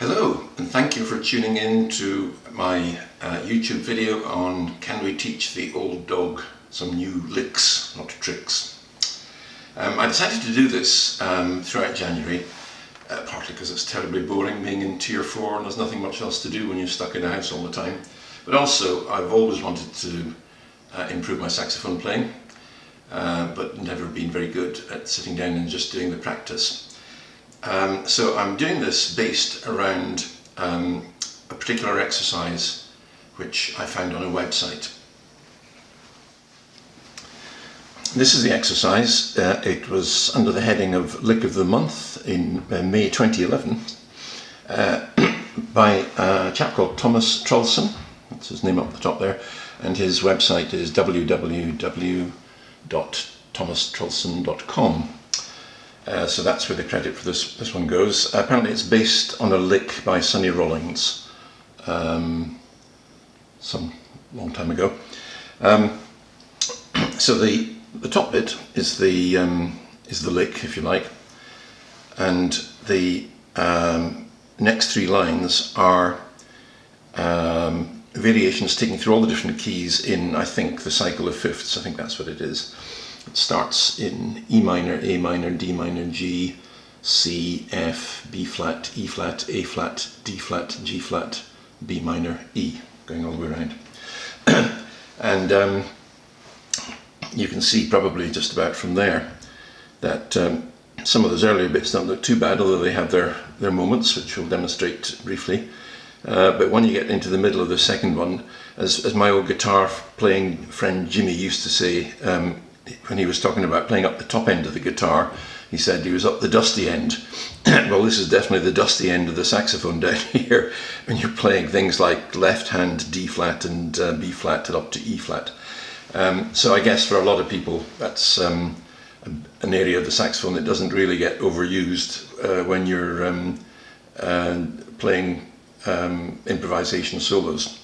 Hello, and thank you for tuning in to my YouTube video on can we teach the old dog some new licks, not tricks. I decided to do this throughout January, partly because it's terribly boring being in Tier 4 and there's nothing much else to do when you're stuck in a house all the time. But also I've always wanted to improve my saxophone playing, but never been very good at sitting down and just doing the practice. So I'm doing this based around a particular exercise which I found on a website. This is the exercise. It was under the heading of Lick of the Month in May 2011 by a chap called Thomas Trolson. That's his name up the top there, and his website is www.thomastrolson.com. So that's where the credit for this one goes. Apparently it's based on a lick by Sonny Rollins some long time ago. So the top bit is the lick, if you like, and the next three lines are variations taking through all the different keys in, I think, the cycle of fifths. I think that's what it is. It starts in E minor, A minor, D minor, G, C, F, B flat, E flat, A flat, D flat, G flat, B minor, E, going all the way around. And you can see probably just about from there that some of those earlier bits don't look too bad, although they have their moments, which we'll demonstrate briefly. But when you get into the middle of the second one, as my old guitar playing friend Jimmy used to say, when he was talking about playing up the top end of the guitar, he said he was up the dusty end. Well, this is definitely the dusty end of the saxophone down here, when you're playing things like left hand D flat and B flat and up to E flat. So I guess for a lot of people that's an area of the saxophone that doesn't really get overused when you're playing improvisation solos.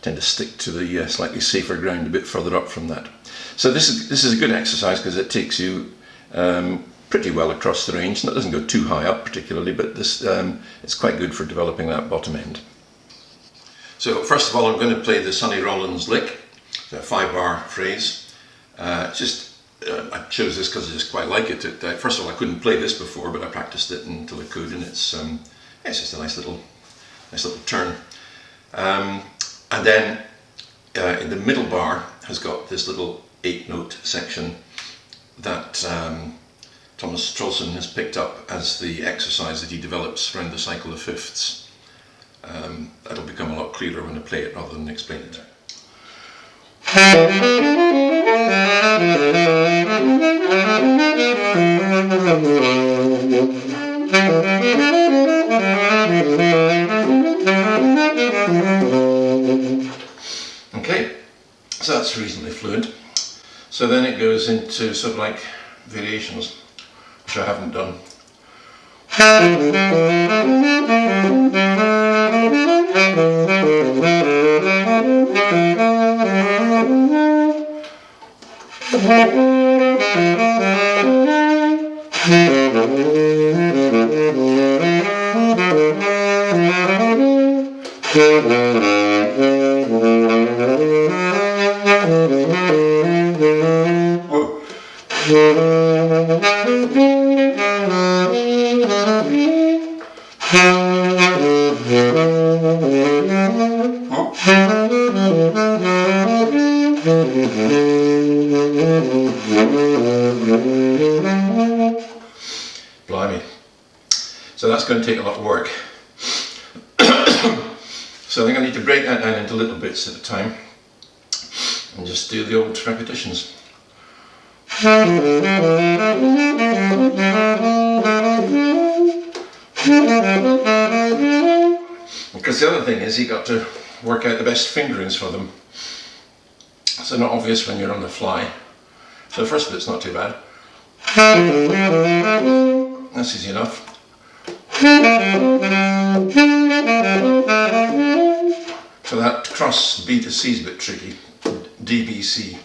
Tend to stick to the slightly safer ground a bit further up from that. So this is a good exercise because it takes you pretty well across the range, and it doesn't go too high up particularly, but this it's quite good for developing that bottom end. So first of all, I'm going to play the Sonny Rollins lick, a 5-bar phrase. I chose this because I just quite like it. First of all, I couldn't play this before, but I practiced it until I could, and it's just a nice little turn. And then in the middle bar has got this little 8-note section that Thomas Trolson has picked up as the exercise that he develops around the cycle of fifths. That'll become a lot clearer when I play it rather than explain it. Okay, so that's reasonably fluent. So then it goes into sort of like variations, which I haven't done. Blimey. So that's going to take a lot of work. So I think I need to break that down into little bits at a time and just do the old repetitions. Because the other thing is you got to work out the best fingerings for them. So not obvious when you're on the fly. So the first bit's not too bad. That's easy enough. So that cross B to C is a bit tricky. D, B, C.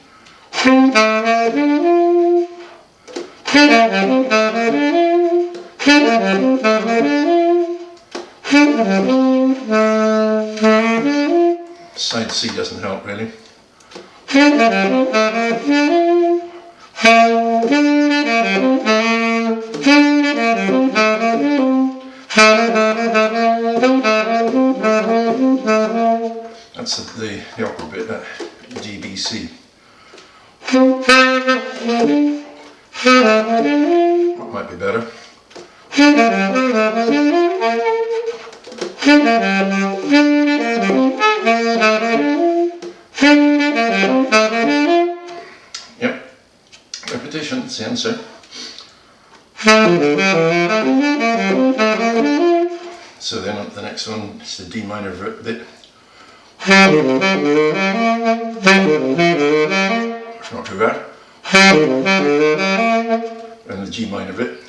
Side C doesn't help really. That's the awkward bit, that G, B, C. That might be better. Yep, repetition, that's the answer. So then the next one is the D minor bit. It's not too bad. And the G minor bit.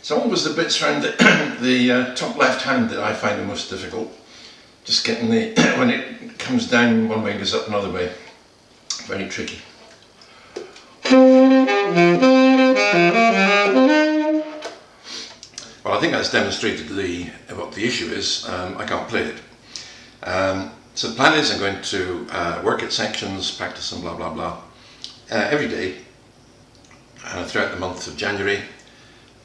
It's always the bits around the top left hand that I find the most difficult. Just getting the, when it comes down one way and goes up another way. Very tricky. Well, I think that's demonstrated what the issue is. I can't play it. So the plan is I'm going to work at sections, practice and blah blah blah every day throughout the month of January,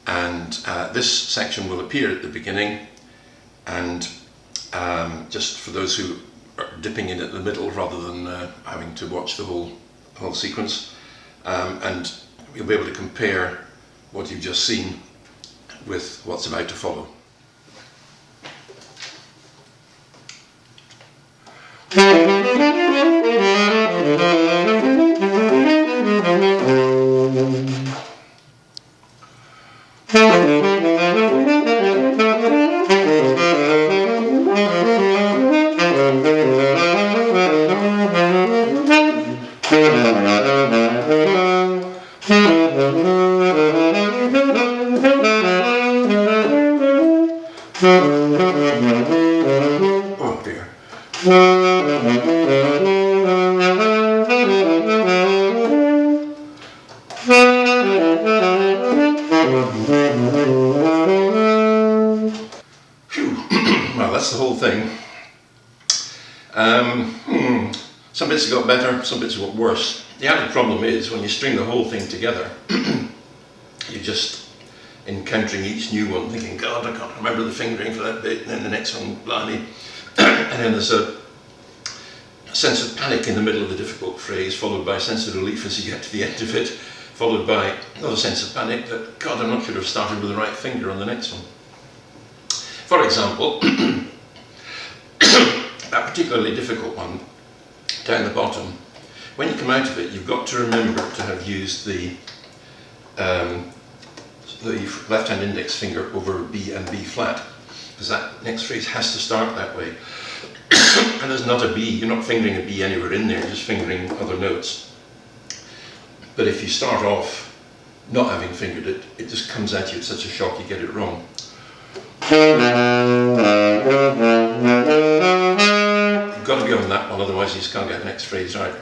and this section will appear at the beginning, and just for those who are dipping in at the middle rather than having to watch the whole sequence, and you'll be able to compare what you've just seen with what's about to follow. Oh dear. Phew. Well, that's the whole thing. Some bits have got better, some bits have got worse. The added problem is when you string the whole thing together, you're just encountering each new one thinking, God, I can't remember the fingering for that bit, and then the next one, blimey. And then there's a sense of panic in the middle of the difficult phrase, followed by a sense of relief as you get to the end of it, followed by another sense of panic that, God, I'm not sure I've started with the right finger on the next one. For example, that particularly difficult one, down the bottom, when you come out of it, you've got to remember to have used the left-hand index finger over B and B flat, because that next phrase has to start that way. And there's not a B, you're not fingering a B anywhere in there, you're just fingering other notes. But if you start off not having fingered it, it just comes at you, it's such a shock you get it wrong. You've got to be on that one, otherwise you just can't get the next phrase right.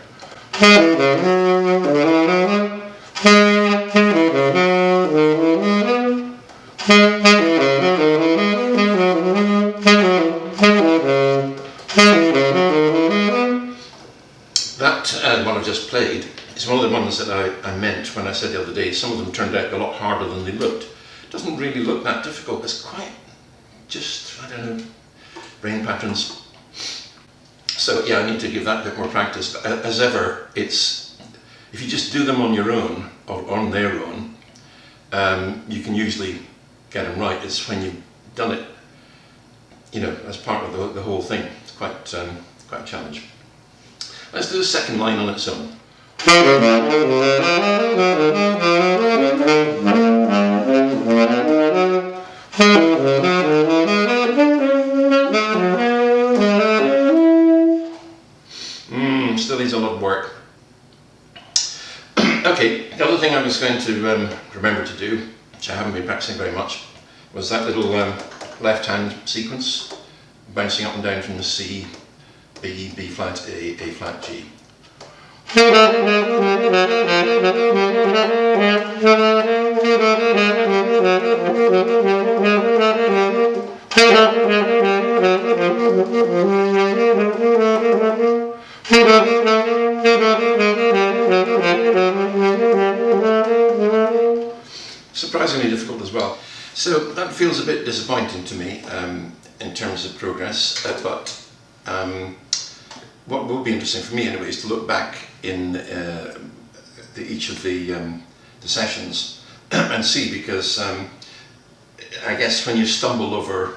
That one I've just played is one of the ones that I meant when I said the other day, some of them turned out a lot harder than they looked. It doesn't really look that difficult, it's quite just, I don't know, brain patterns. So yeah, I need to give that a bit more practice, but as ever, if you just do them on your own, or on their own, you can usually get them right. It's when you've done it, as part of the whole thing. It's quite a challenge. Let's do the second line on its own. Still needs a lot of work. Okay, the other thing I was going to remember to do, which I haven't been practicing very much, was that little left hand sequence, bouncing up and down from the C, B, B flat, A flat, G. Surprisingly difficult as well. So that feels a bit disappointing to me in terms of progress, but what will be interesting for me anyway is to look back in each of the sessions and see, because I guess when you stumble over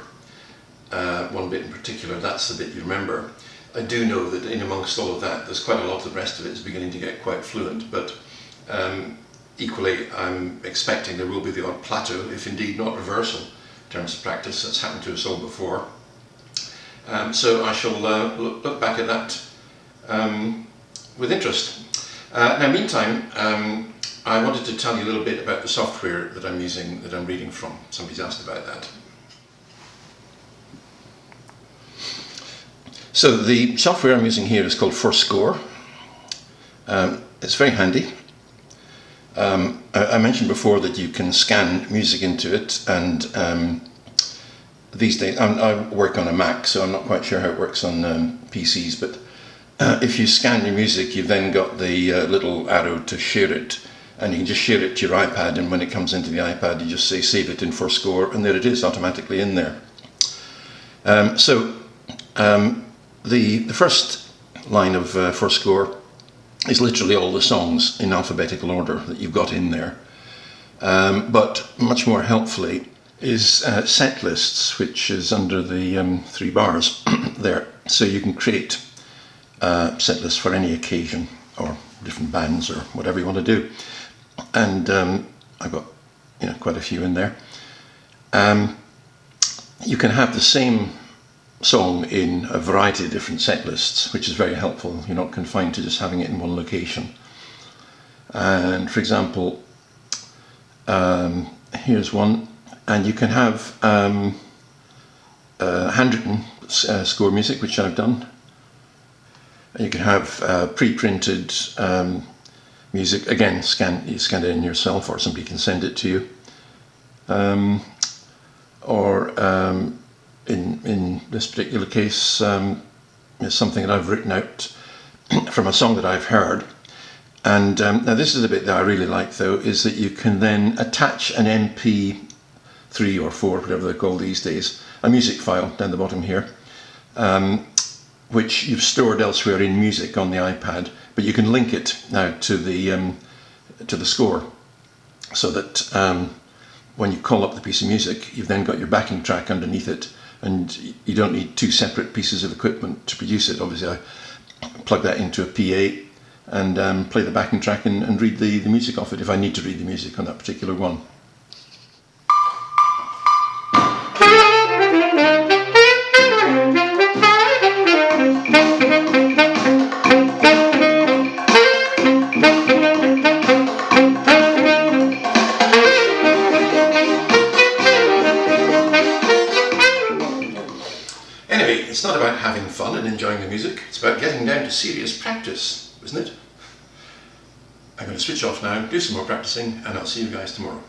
one bit in particular, that's the bit you remember. I do know that in amongst all of that, there's quite a lot of the rest of it is beginning to get quite fluent, but equally I'm expecting there will be the odd plateau, if indeed not reversal, in terms of practice. That's happened to us all before. So I shall look back at that with interest. Now meantime, I wanted to tell you a little bit about the software that I'm using, that I'm reading from. Somebody's asked about that. So the software I'm using here is called Score. It's very handy. I mentioned before that you can scan music into it, and these days I work on a Mac, so I'm not quite sure how it works on PCs, but if you scan your music, you've then got the little arrow to share it, and you can just share it to your iPad, and when it comes into the iPad you just say save it in Score, and there it is automatically in there. The first line of Score is literally all the songs in alphabetical order that you've got in there. But much more helpfully is set lists, which is under the 3 bars there. So you can create set lists for any occasion or different bands or whatever you want to do. And I've got quite a few in there. You can have the same song in a variety of different set lists, which is very helpful. You're not confined to just having it in one location. And for example, here's one, and you can have handwritten score music, which I've done. You can have pre-printed music, again you scan it in yourself, or somebody can send it to you, in this particular case, is something that I've written out from a song that I've heard. And now this is the bit that I really like, though, is that you can then attach an MP3 or 4, whatever they're called these days, a music file down the bottom here, which you've stored elsewhere in music on the iPad, but you can link it now to the score, so that when you call up the piece of music, you've then got your backing track underneath it, and you don't need 2 separate pieces of equipment to produce it. Obviously I plug that into a PA and play the backing track and read the music off it if I need to read the music on that particular one. Anyway, it's not about having fun and enjoying the music, it's about getting down to serious practice, isn't it? I'm going to switch off now, do some more practicing, and I'll see you guys tomorrow.